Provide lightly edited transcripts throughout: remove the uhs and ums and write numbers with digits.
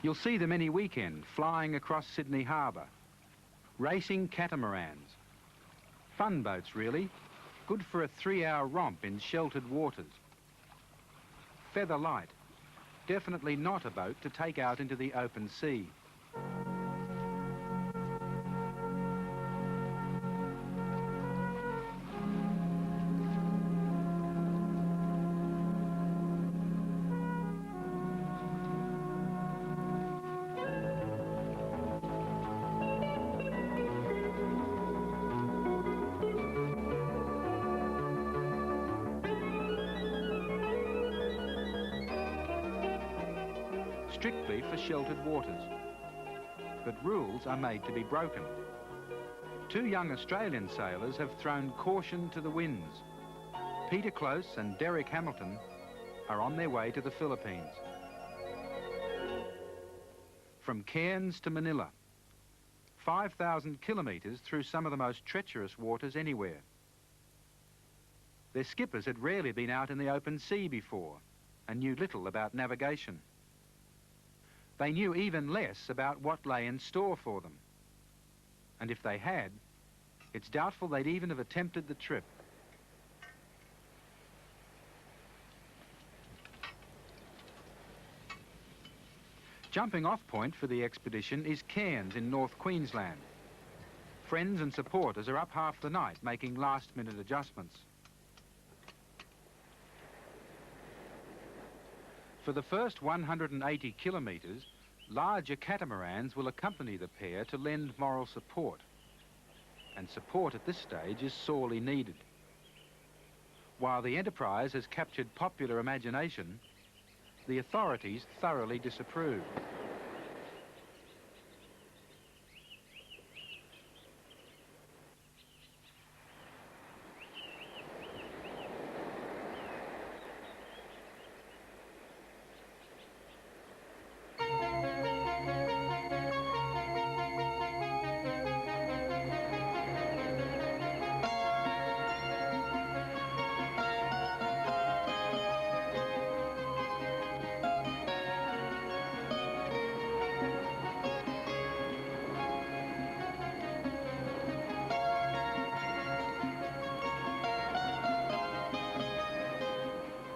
You'll see them any weekend flying across Sydney Harbour. Racing catamarans. Fun boats, really. Good for a 3-hour romp in sheltered waters. Feather light. Definitely not a boat to take out into the open sea. Strictly for sheltered waters. But rules are made to be broken. 2 young Australian sailors have thrown caution to the winds. Peter Close and Derek Hamilton are on their way to the Philippines. From Cairns to Manila, 5,000 kilometres through some of the most treacherous waters anywhere. Their skippers had rarely been out in the open sea before and knew little about navigation. They knew even less about what lay in store for them. And if they had, it's doubtful they'd even have attempted the trip. Jumping off point for the expedition is Cairns in North Queensland. Friends and supporters are up half the night making last-minute adjustments. For the first 180 kilometres, larger catamarans will accompany the pair to lend moral support. And support at this stage is sorely needed. While the enterprise has captured popular imagination, the authorities thoroughly disapprove.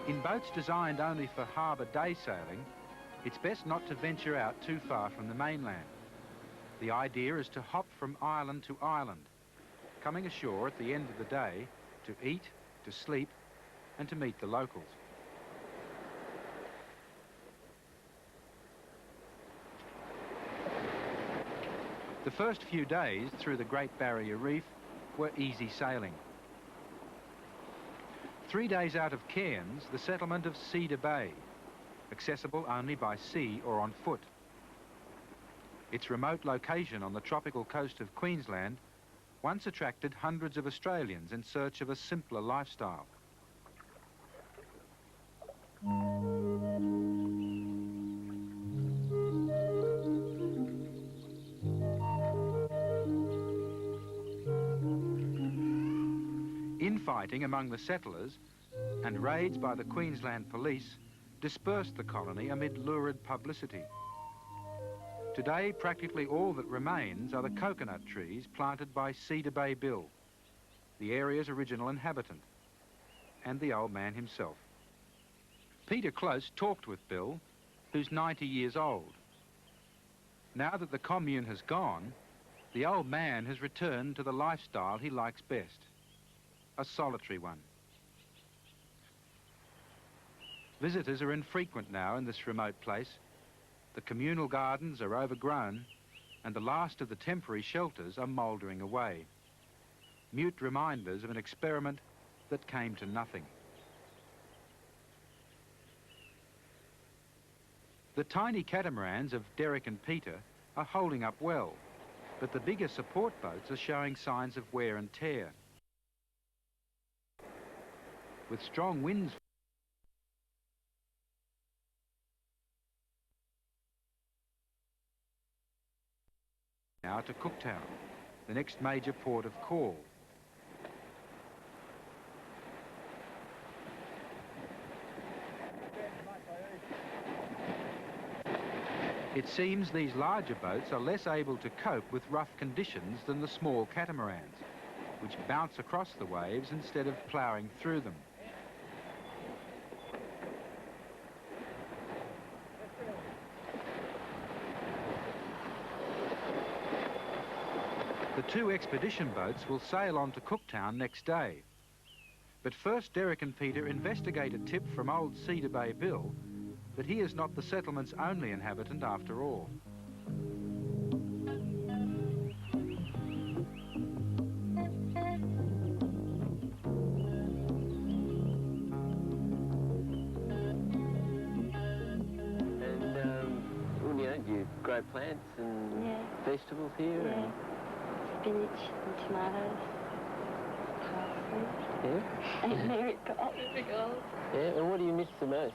In boats designed only for harbour day sailing, it's best not to venture out too far from the mainland. The idea is to hop from island to island, coming ashore at the end of the day to eat, to sleep, and to meet the locals. The first few days through the Great Barrier Reef were easy sailing. 3 days out of Cairns, the settlement of Cedar Bay, accessible only by sea or on foot. Its remote location on the tropical coast of Queensland once attracted hundreds of Australians in search of a simpler lifestyle. Infighting among the settlers and raids by the Queensland police dispersed the colony amid lurid publicity. Today, practically all that remains are the coconut trees planted by Cedar Bay Bill, the area's original inhabitant, and the old man himself. Peter Close talked with Bill, who's 90 years old. Now that the commune has gone, the old man has returned to the lifestyle he likes best, a solitary one. Visitors are infrequent now in this remote place. The communal gardens are overgrown, and the last of the temporary shelters are mouldering away. Mute reminders of an experiment that came to nothing. The tiny catamarans of Derek and Peter are holding up well, but the bigger support boats are showing signs of wear and tear. With strong winds now to Cooktown, the next major port of call. It seems these larger boats are less able to cope with rough conditions than the small catamarans, which bounce across the waves instead of ploughing through them. The two expedition boats will sail on to Cooktown next day. But first, Derek and Peter investigate a tip from old Cedar Bay Bill that he is not the settlement's only inhabitant after all. You grow plants and vegetables here? Yeah. And Spinach and tomatoes, parsley. yeah? And marigolds. Yeah, and what do you miss the most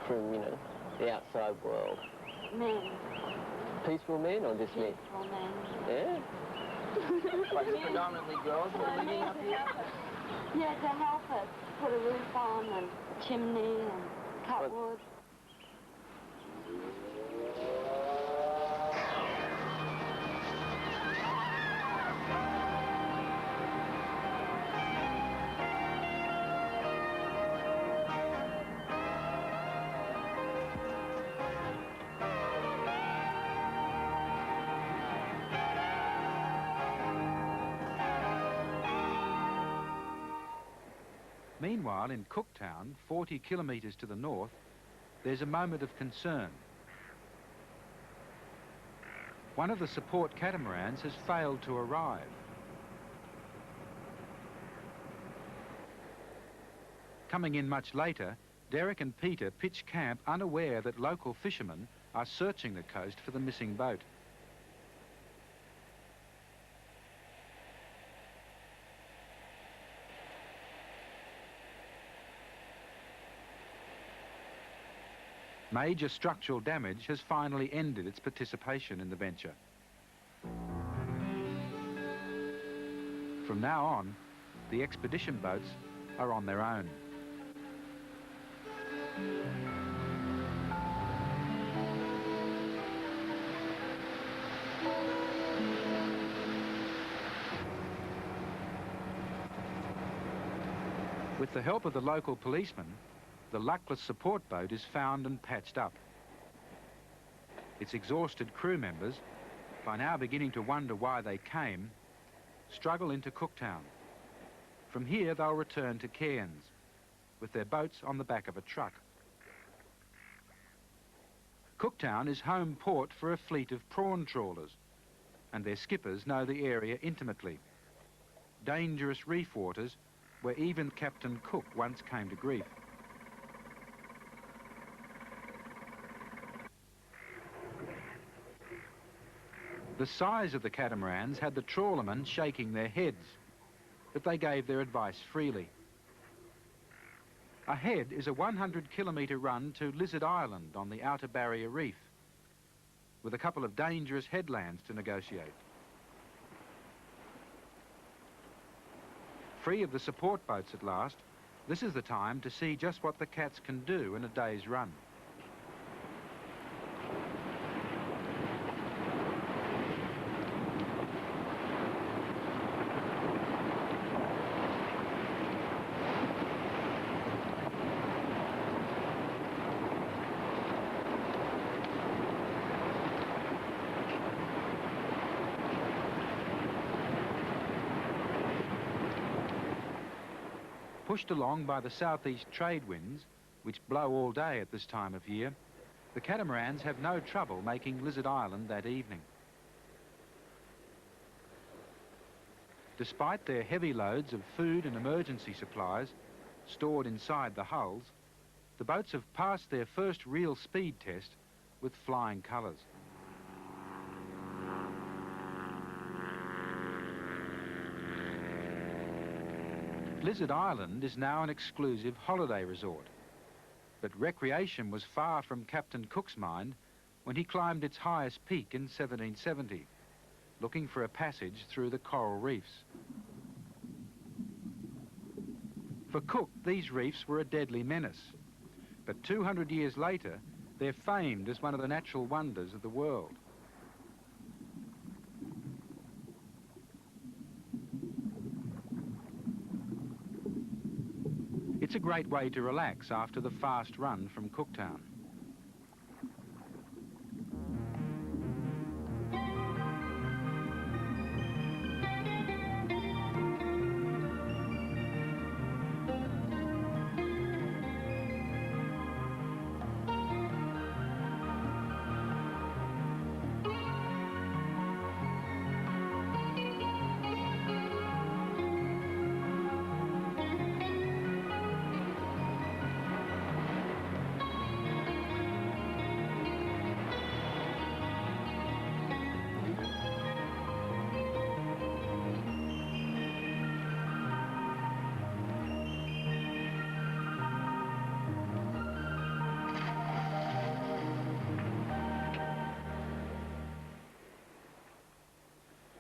from, you know, the outside world? Men. Peaceful men or just men? Peaceful men. Yeah? Like predominantly girls who are living up here? Yeah, to help us put a roof on and chimney and cut wood. Meanwhile, in Cooktown, 40 kilometres to the north, there's a moment of concern. One of the support catamarans has failed to arrive. Coming in much later, Derek and Peter pitch camp unaware that local fishermen are searching the coast for the missing boat. Major structural damage has finally ended its participation in the venture. From now on, the expedition boats are on their own. With the help of the local policeman, the luckless support boat is found and patched up. Its exhausted crew members, by now beginning to wonder why they came, struggle into Cooktown. From here they'll return to Cairns, with their boats on the back of a truck. Cooktown is home port for a fleet of prawn trawlers, and their skippers know the area intimately. Dangerous reef waters where even Captain Cook once came to grief. The size of the catamarans had the trawlermen shaking their heads, but they gave their advice freely. Ahead is a 100-kilometre run to Lizard Island on the Outer Barrier Reef, with a couple of dangerous headlands to negotiate. Free of the support boats at last, this is the time to see just what the cats can do in a day's run. Pushed along by the southeast trade winds, which blow all day at this time of year, the catamarans have no trouble making Lizard Island that evening. Despite their heavy loads of food and emergency supplies stored inside the hulls, the boats have passed their first real speed test with flying colours. Lizard Island is now an exclusive holiday resort, but recreation was far from Captain Cook's mind when he climbed its highest peak in 1770, looking for a passage through the coral reefs. For Cook, these reefs were a deadly menace, but 200 years later, They're famed as one of the natural wonders of the world. It's a great way to relax after the fast run from Cooktown.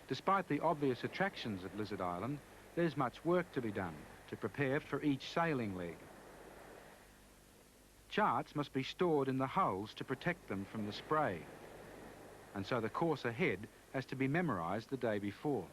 Despite the obvious attractions at Lizard Island, there's much work to be done to prepare for each sailing leg. Charts must be stored in the hulls to protect them from the spray, and so the course ahead has to be memorised the day before.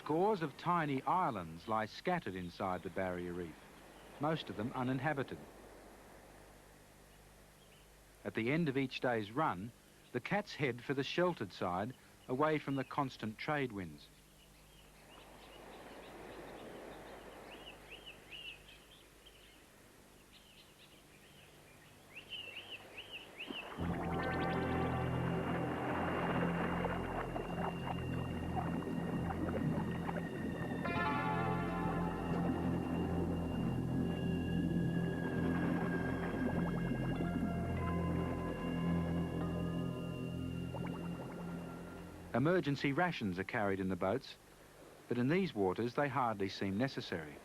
Scores of tiny islands lie scattered inside the barrier reef, most of them uninhabited. At the end of each day's run, the cats head for the sheltered side, away from the constant trade winds. Emergency rations are carried in the boats, but in these waters they hardly seem necessary.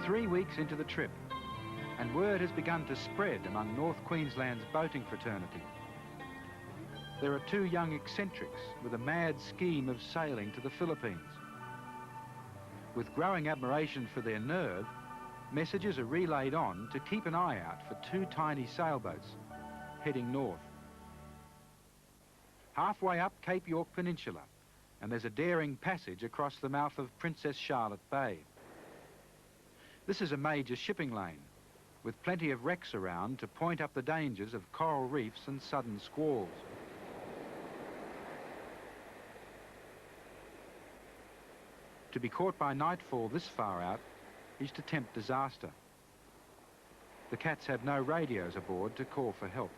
Three weeks into the trip, and word has begun to spread among North Queensland's boating fraternity. There are two young eccentrics with a mad scheme of sailing to the Philippines. With growing admiration for their nerve, messages are relayed on to keep an eye out for two tiny sailboats heading north. Halfway up Cape York Peninsula, and there's a daring passage across the mouth of Princess Charlotte Bay. This is a major shipping lane, with plenty of wrecks around to point up the dangers of coral reefs and sudden squalls. To be caught by nightfall this far out is to tempt disaster. The cats have no radios aboard to call for help.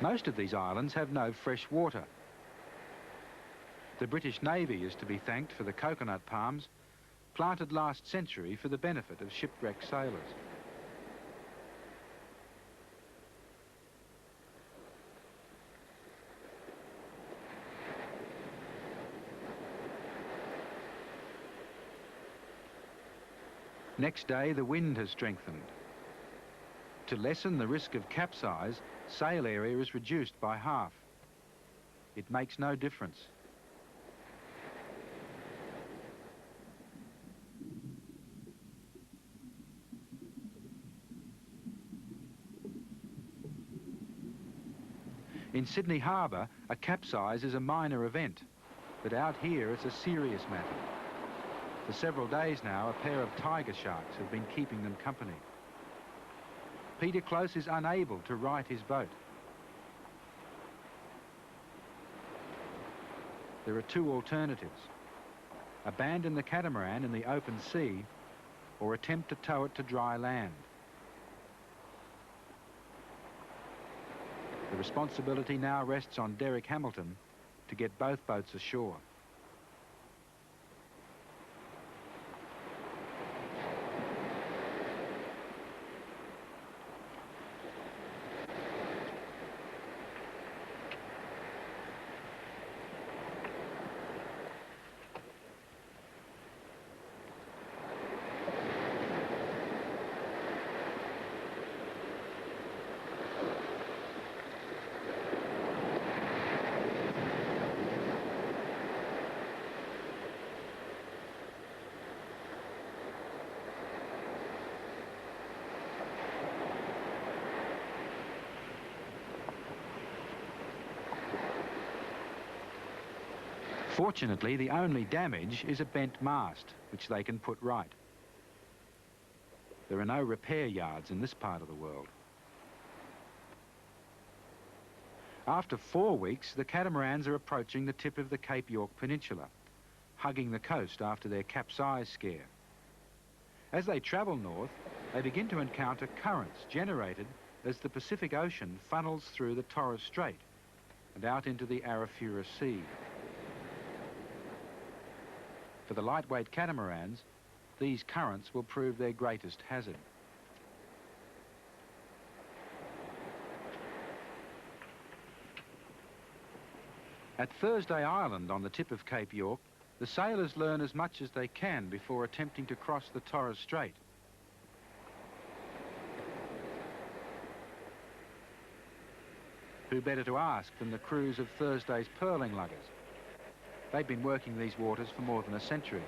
Most of these islands have no fresh water, The British Navy is to be thanked for the coconut palms planted last century for the benefit of shipwrecked sailors. Next day, the wind has strengthened. To lessen the risk of capsize, sail area is reduced by half. It makes no difference. In Sydney Harbour, a capsize is a minor event, but out here it's a serious matter. For several days now, a pair of tiger sharks have been keeping them company. Peter Close is unable to right his boat. There are two alternatives: abandon the catamaran in the open sea or attempt to tow it to dry land. The responsibility now rests on Derek Hamilton to get both boats ashore. Fortunately, the only damage is a bent mast, which they can put right. There are no repair yards in this part of the world. After 4 weeks, the catamarans are approaching the tip of the Cape York Peninsula, hugging the coast after their capsize scare. As they travel north, they begin to encounter currents generated as the Pacific Ocean funnels through the Torres Strait and out into the Arafura Sea. For the lightweight catamarans, these currents will prove their greatest hazard. At Thursday Island on the tip of Cape York, the sailors learn as much as they can before attempting to cross the Torres Strait. Who better to ask than the crews of Thursday's pearling luggers? They've been working these waters for more than a century.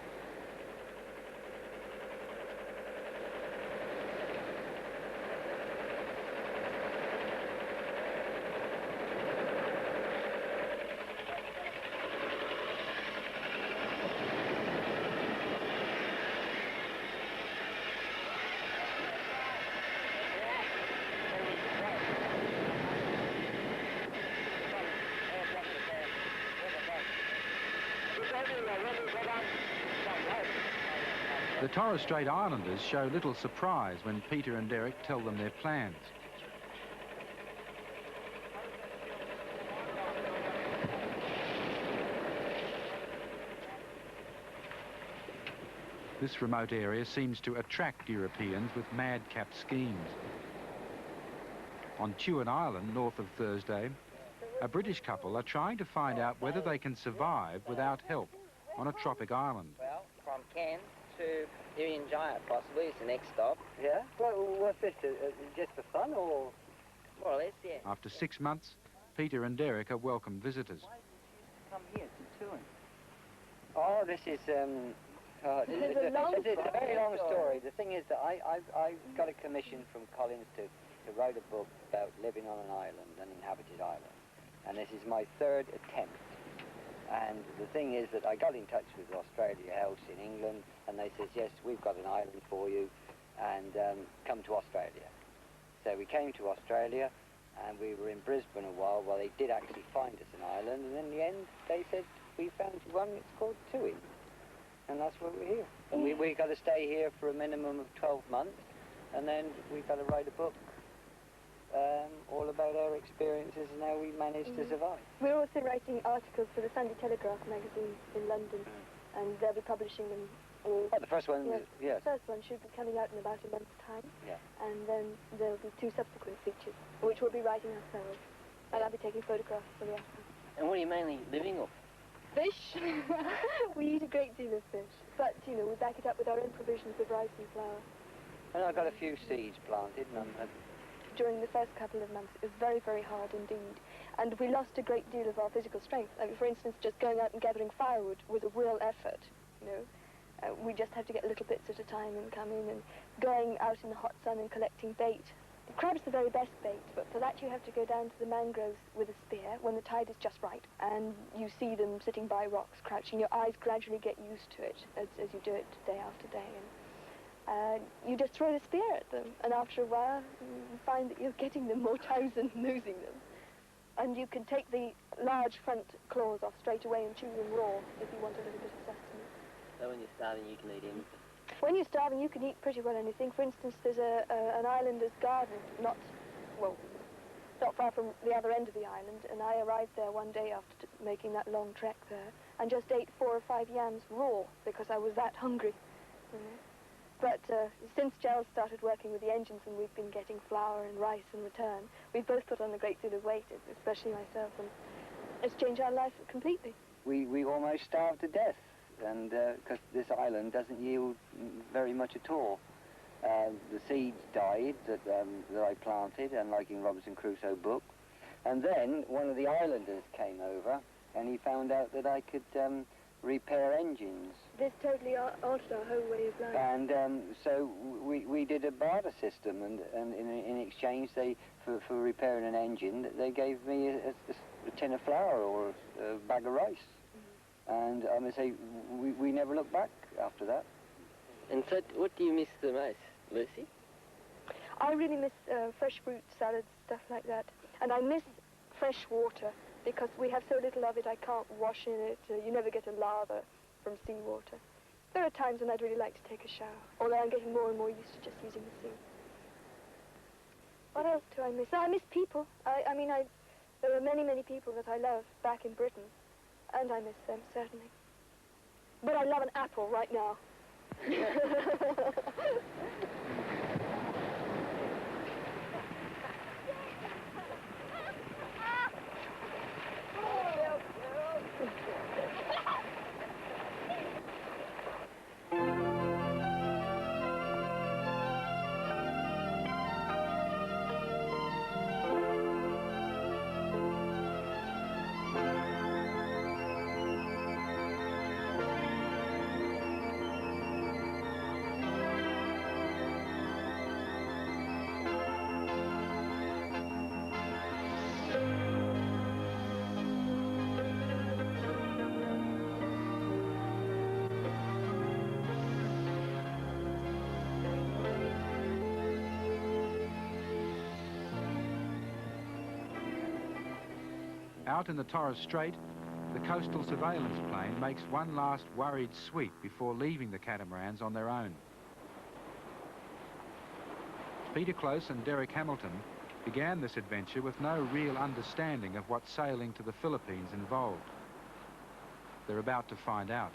The Torres Strait Islanders show little surprise when Peter and Derek tell them their plans. This remote area seems to attract Europeans with madcap schemes. On Tuan Island, north of Thursday, a British couple are trying to find out whether they can survive without help on a tropic island. Well, from Cairns to Irian Jaya, possibly, is the next stop. Yeah? Well, what's this? Just for fun, or...? More or less, yeah. After 6 months, Peter and Derek are welcome visitors. Why did you come here to Tuan? Oh, this is, This is a long it's a very long story. story. The thing is that I got a commission from Collins to write a book about living on an island, an inhabited island. And this is my 3rd attempt. And the thing is that I got in touch with Australia House in England, and they said, yes, we've got an island for you, and come to Australia. So we came to Australia, and we were in Brisbane a while they did actually find us an island, and in the end, they said, we found you one, it's called Tuan. And that's why we're here. And we got to stay here for a minimum of 12 months, and then we've got to write a book all about our experiences and how we managed to survive. We're also writing articles for the Sunday Telegraph magazine in London, and they'll be publishing them all. Oh, the first one, yes. The first one should be coming out in about a month's time. Yeah. And then there'll be 2 subsequent features, which we'll be writing ourselves. And I'll be taking photographs for the outcome. And what are you mainly living off? Fish. We eat a great deal of fish. But, you know, we back it up with our own provisions of rice and flour. And I got a few seeds planted, and During the first couple of months, it was very, very hard indeed. And we lost a great deal of our physical strength. I mean, for instance, just going out and gathering firewood was a real effort, you know. We just had to get little bits at a time and come in, and going out in the hot sun and collecting bait. Crab's the very best bait, but for that you have to go down to the mangroves with a spear when the tide is just right, and you see them sitting by rocks crouching. Your eyes gradually get used to it as you do it day after day. And you just throw the spear at them, and after a while you find that you're getting them more times than losing them. And you can take the large front claws off straight away and chew them raw if you want a little bit of sustenance. So when you're starving, you can eat anything? When you're starving, you can eat pretty well anything. For instance, there's an islander's garden not far from the other end of the island, and I arrived there one day after making that long trek there, and just ate 4 or 5 yams raw because I was that hungry. You know? But since Giles started working with the engines and we've been getting flour and rice in return, we've both put on a great deal of weight, especially myself, and it's changed our life completely. we almost starved to death, and because this island doesn't yield very much at all. The seeds died that I planted, and like in Robinson Crusoe book. And then one of the islanders came over, and he found out that I could repair engines. This totally altered our whole way of life. And so we did a barter system, and in exchange, for repairing an engine, they gave me a tin of flour or a bag of rice. And I must say, we never looked back after that. And so, what do you miss the most, Lucy? I really miss fresh fruit, salads, stuff like that. And I miss fresh water, because we have so little of it, I can't wash in it. You never get a lather from seawater. There are times when I'd really like to take a shower, although I'm getting more and more used to just using the sea. What else do I miss? I miss people. I mean, there are many, many people that I love back in Britain, and I miss them, certainly. But I love an apple right now. Out in the Torres Strait, the coastal surveillance plane makes one last worried sweep before leaving the catamarans on their own. Peter Close and Derek Hamilton began this adventure with no real understanding of what sailing to the Philippines involved. They're about to find out.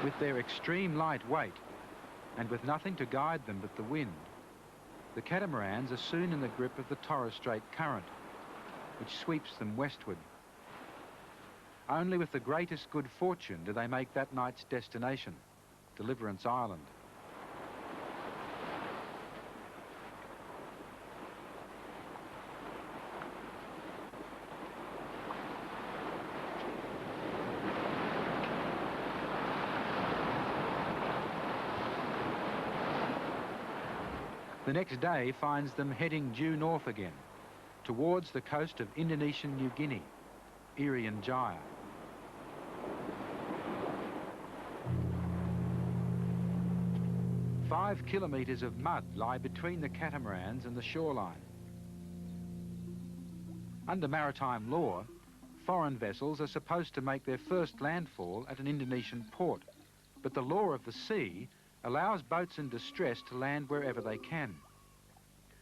With their extreme light weight, and with nothing to guide them but the wind, the catamarans are soon in the grip of the Torres Strait current, which sweeps them westward. Only with the greatest good fortune do they make that night's destination, Deliverance Island. The next day finds them heading due north again, towards the coast of Indonesian New Guinea, Irian Jaya. Five kilometres of mud lie between the catamarans and the shoreline. Under maritime law, foreign vessels are supposed to make their first landfall at an Indonesian port, but the law of the sea allows boats in distress to land wherever they can.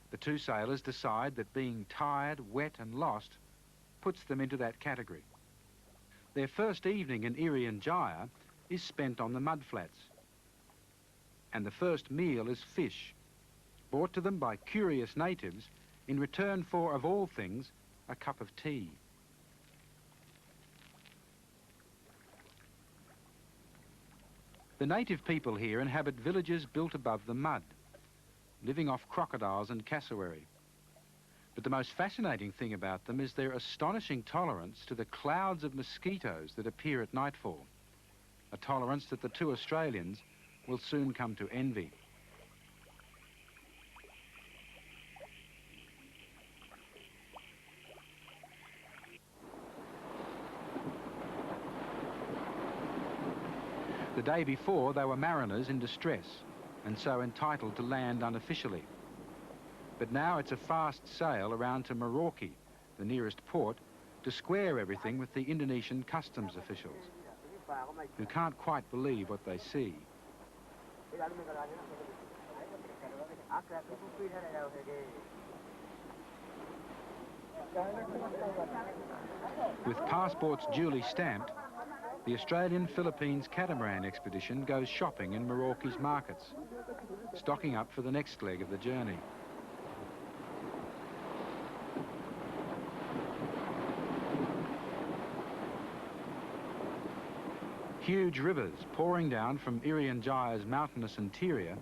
The two sailors decide that being tired, wet and lost puts them into that category. Their first evening in Irian Jaya is spent on the mudflats. And the first meal is fish, brought to them by curious natives in return for, of all things, a cup of tea. The native people here inhabit villages built above the mud, living off crocodiles and cassowary. But the most fascinating thing about them is their astonishing tolerance to the clouds of mosquitoes that appear at nightfall, a tolerance that the two Australians will soon come to envy. The day before, they were mariners in distress and so entitled to land unofficially. But now it's a fast sail around to Merauke, the nearest port, to square everything with the Indonesian customs officials, who can't quite believe what they see. With passports duly stamped, the Australian-Philippines catamaran expedition goes shopping in Merauke's markets, stocking up for the next leg of the journey. Huge rivers pouring down from Irian Jaya's mountainous interior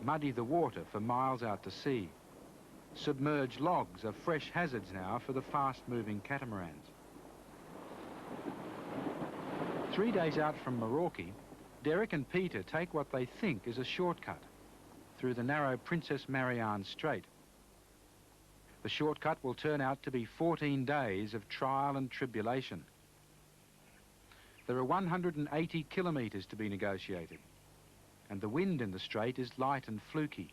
muddy the water for miles out to sea. Submerged logs are fresh hazards now for the fast-moving catamarans. 3 days out from Merauke, Derek and Peter take what they think is a shortcut through the narrow Princess Marianne Strait. The shortcut will turn out to be 14 days of trial and tribulation. There are 180 kilometres to be negotiated, and the wind in the strait is light and fluky.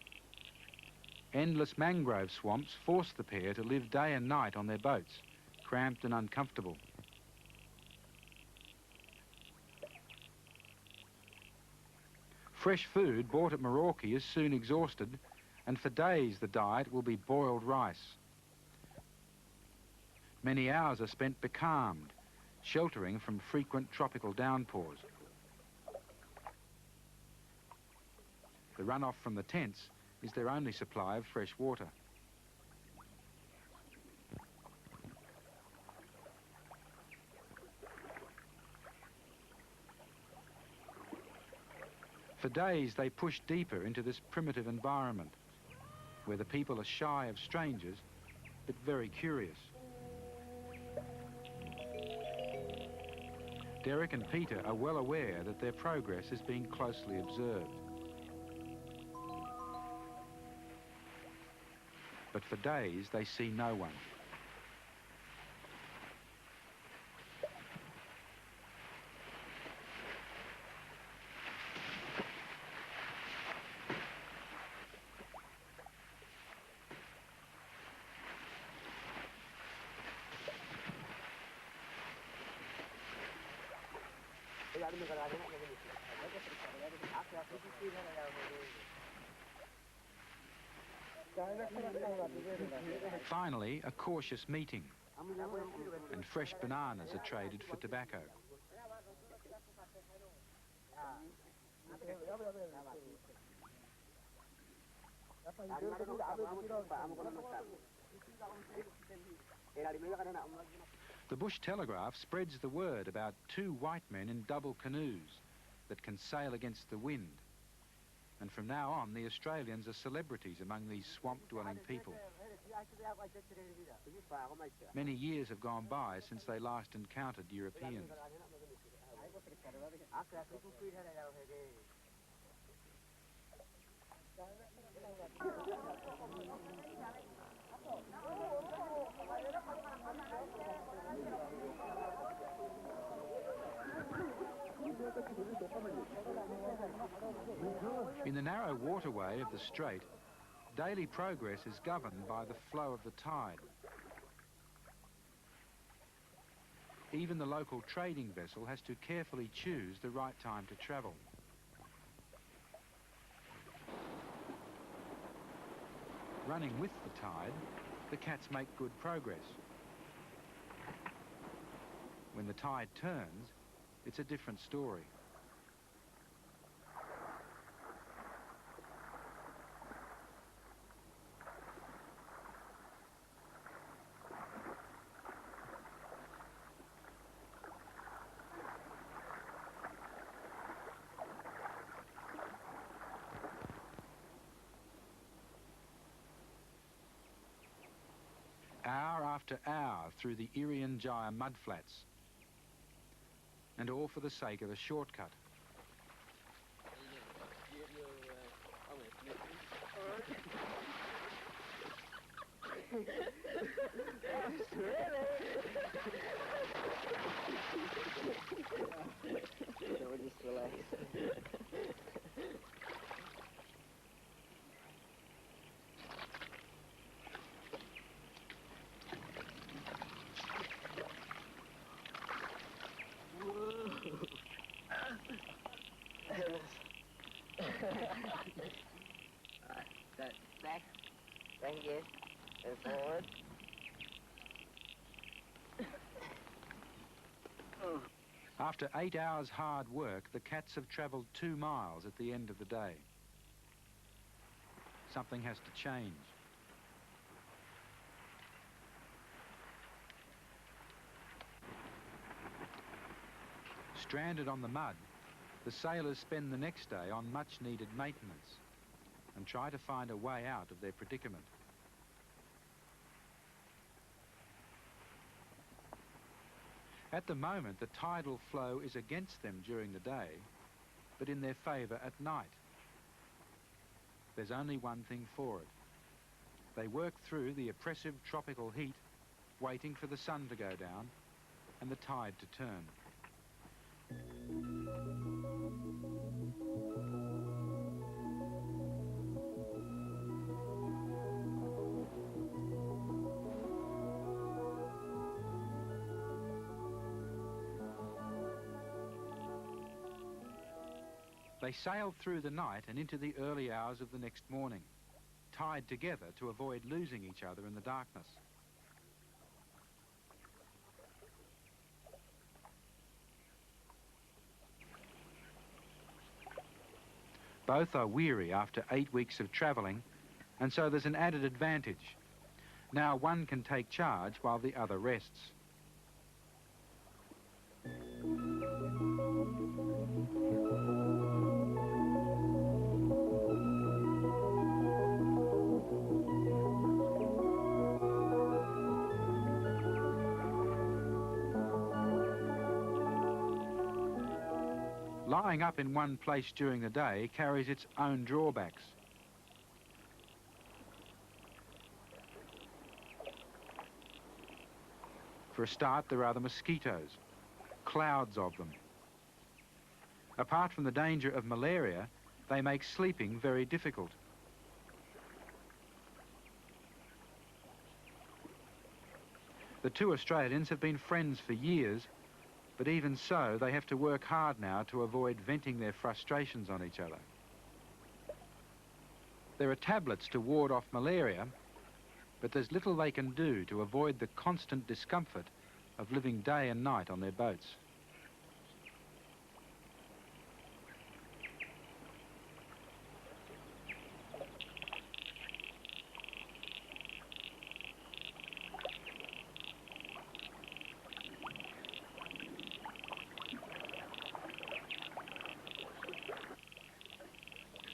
Endless mangrove swamps force the pair to live day and night on their boats, cramped and uncomfortable. Fresh food bought at Merauke is soon exhausted, and for days the diet will be boiled rice. Many hours are spent becalmed, sheltering from frequent tropical downpours. The runoff from the tents is their only supply of fresh water. For days they push deeper into this primitive environment, where the people are shy of strangers, but very curious. Derek and Peter are well aware that their progress is being closely observed. But for days they see no one. Finally, a cautious meeting, and fresh bananas are traded for tobacco. The Bush Telegraph spreads the word about two white men in double canoes that can sail against the wind. And from now on, the Australians are celebrities among these swamp-dwelling people. Many years have gone by since they last encountered Europeans. In the narrow waterway of the strait, daily progress is governed by the flow of the tide. Even the local trading vessel has to carefully choose the right time to travel. running with the tide, the cats make good progress. When the tide turns, it's a different story. Hour after hour through the Irian Jaya mudflats, and all for the sake of a shortcut. Just relax. Back. Thank you. And forward. After 8 hours hard work, the cats have travelled 2 miles at the end of the day. Something has to change. Stranded on the mud, the sailors spend the next day on much-needed maintenance and try to find a way out of their predicament. At the moment, the tidal flow is against them during the day, but in their favour at night. There's only one thing for it. They work through the oppressive tropical heat, waiting for the sun to go down and the tide to turn. They sailed through the night and into the early hours of the next morning, tied together to avoid losing each other in the darkness. Both are weary after 8 weeks of travelling, and so there's an added advantage. Now one can take charge while the other rests. Lying up in one place during the day carries its own drawbacks. For a start, there are the mosquitoes, clouds of them. Apart from the danger of malaria, they make sleeping very difficult. The two Australians have been friends for years, but even so, they have to work hard now to avoid venting their frustrations on each other. There are tablets to ward off malaria, but there's little they can do to avoid the constant discomfort of living day and night on their boats.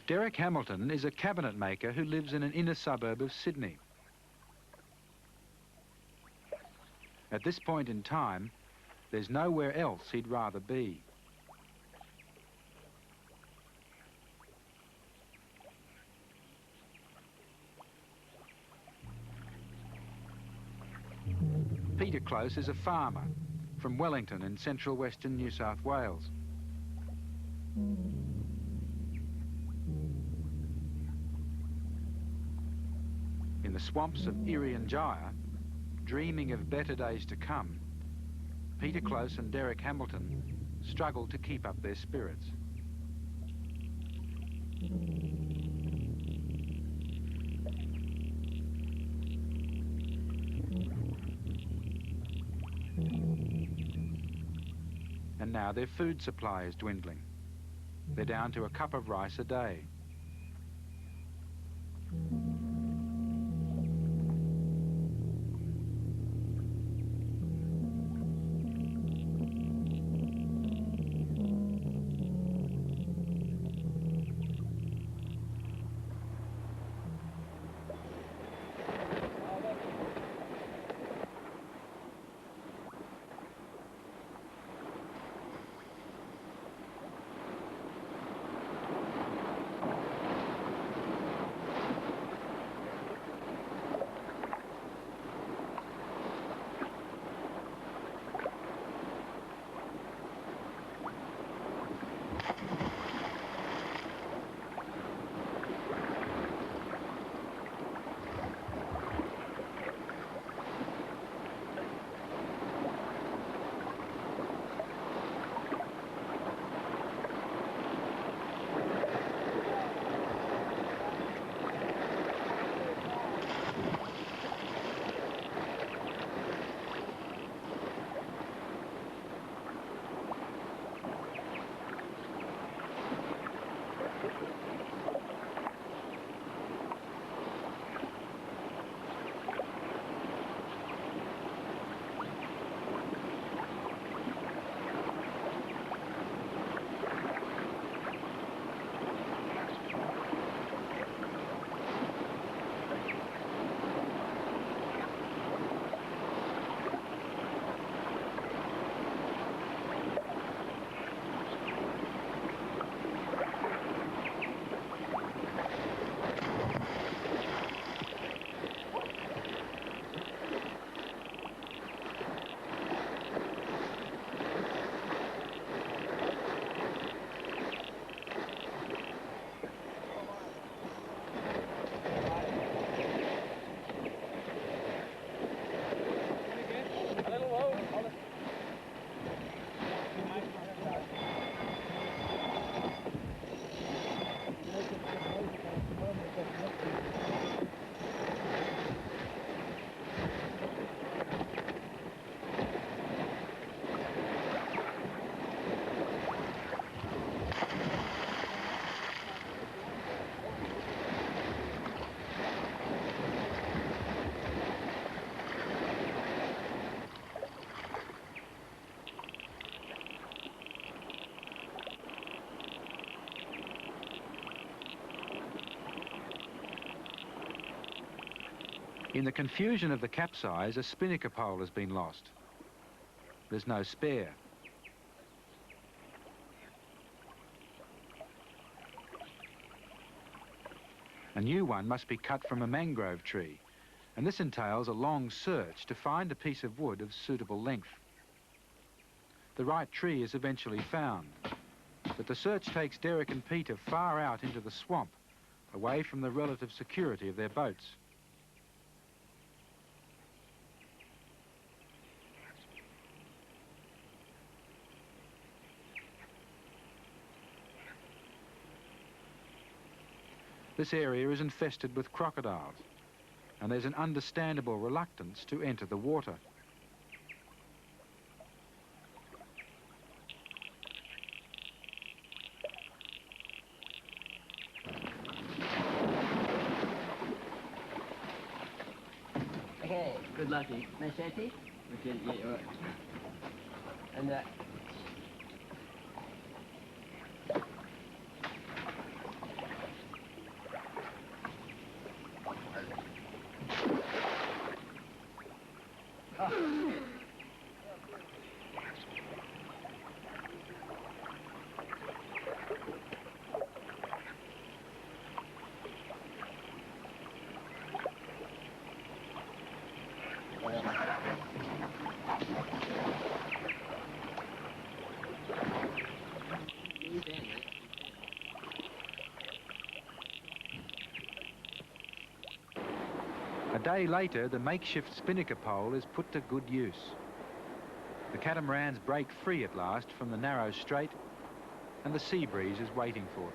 Derek Hamilton is a cabinet maker who lives in an inner suburb of Sydney. At this point in time, there's nowhere else he'd rather be. Peter Close is a farmer from Wellington in central western New South Wales. In the swamps of Irian Jaya, dreaming of better days to come, Peter Close and Derek Hamilton struggle to keep up their spirits. and now their food supply is dwindling. They're down to a cup of rice a day. In the confusion of the capsize, a spinnaker pole has been lost. There's no spare. A new one must be cut from a mangrove tree, and this entails a long search to find a piece of wood of suitable length. The right tree is eventually found, but the search takes Derek and Peter far out into the swamp, away from the relative security of their boats. This area is infested with crocodiles, and there's an understandable reluctance to enter the water. Okay, good luck, machete. Yeah, all right. And that. A day later, the makeshift spinnaker pole is put to good use. The catamarans break free at last from the narrow strait, and the sea breeze is waiting for them.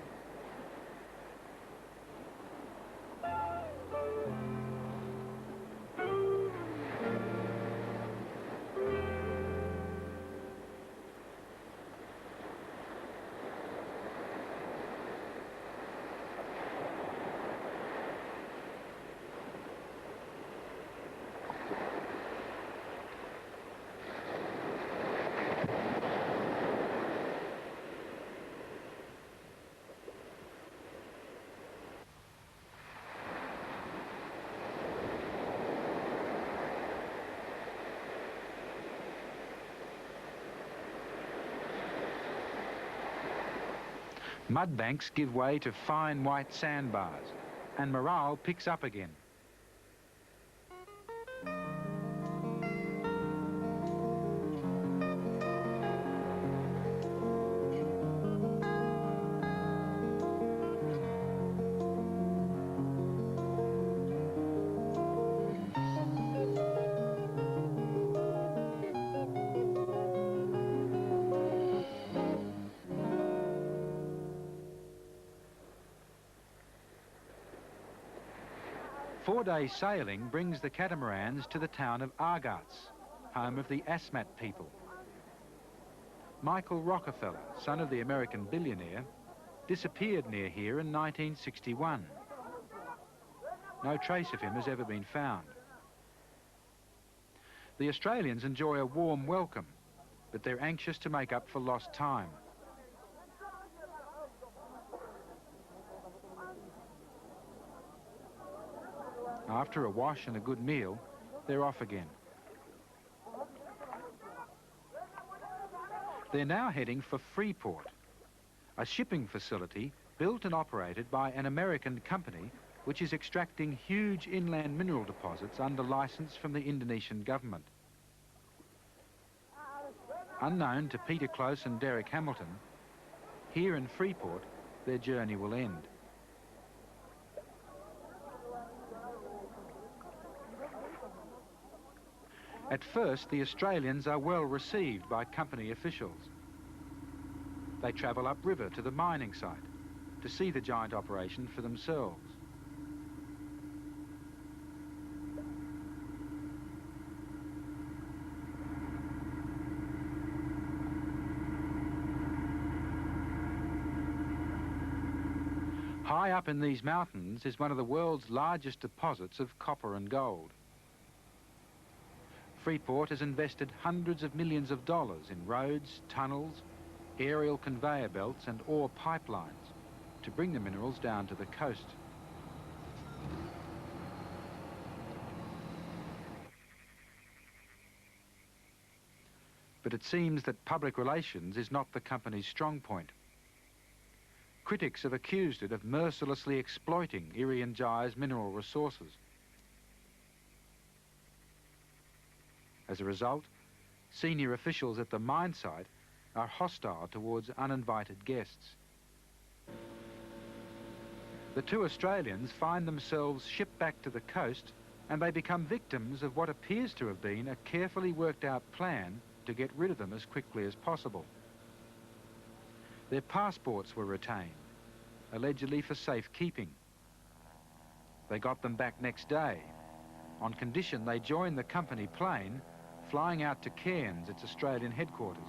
Mud banks give way to fine white sandbars, and morale picks up again. Four-day sailing brings the catamarans to the town of Argats, home of the Asmat people. Michael Rockefeller, son of the American billionaire, disappeared near here in 1961. No trace of him has ever been found. The Australians enjoy a warm welcome, but they're anxious to make up for lost time. After a wash and a good meal, they're off again. They're now heading for Freeport, a shipping facility built and operated by an American company which is extracting huge inland mineral deposits under license from the Indonesian government. Unknown to Peter Close and Derek Hamilton, here in Freeport, their journey will end. At first, the Australians are well received by company officials. They travel upriver to the mining site to see the giant operation for themselves. High up in these mountains is one of the world's largest deposits of copper and gold. Freeport has invested hundreds of millions of dollars in roads, tunnels, aerial conveyor belts and ore pipelines to bring the minerals down to the coast. But it seems that public relations is not the company's strong point. Critics have accused it of mercilessly exploiting Irian Jai's mineral resources. As a result, senior officials at the mine site are hostile towards uninvited guests. The two Australians find themselves shipped back to the coast, and they become victims of what appears to have been a carefully worked out plan to get rid of them as quickly as possible. Their passports were retained, allegedly for safekeeping. They got them back next day, on condition they join the company plane flying out to Cairns, its Australian headquarters.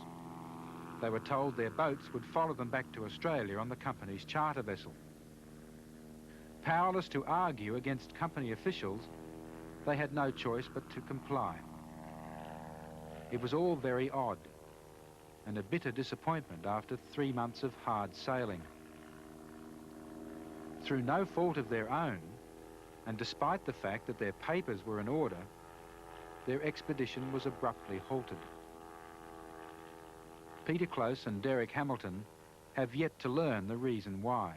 They were told their boats would follow them back to Australia on the company's charter vessel. Powerless to argue against company officials, they had no choice but to comply. It was all very odd, and a bitter disappointment after 3 months of hard sailing. Through no fault of their own, and despite the fact that their papers were in order, their expedition was abruptly halted. Peter Close and Derek Hamilton have yet to learn the reason why.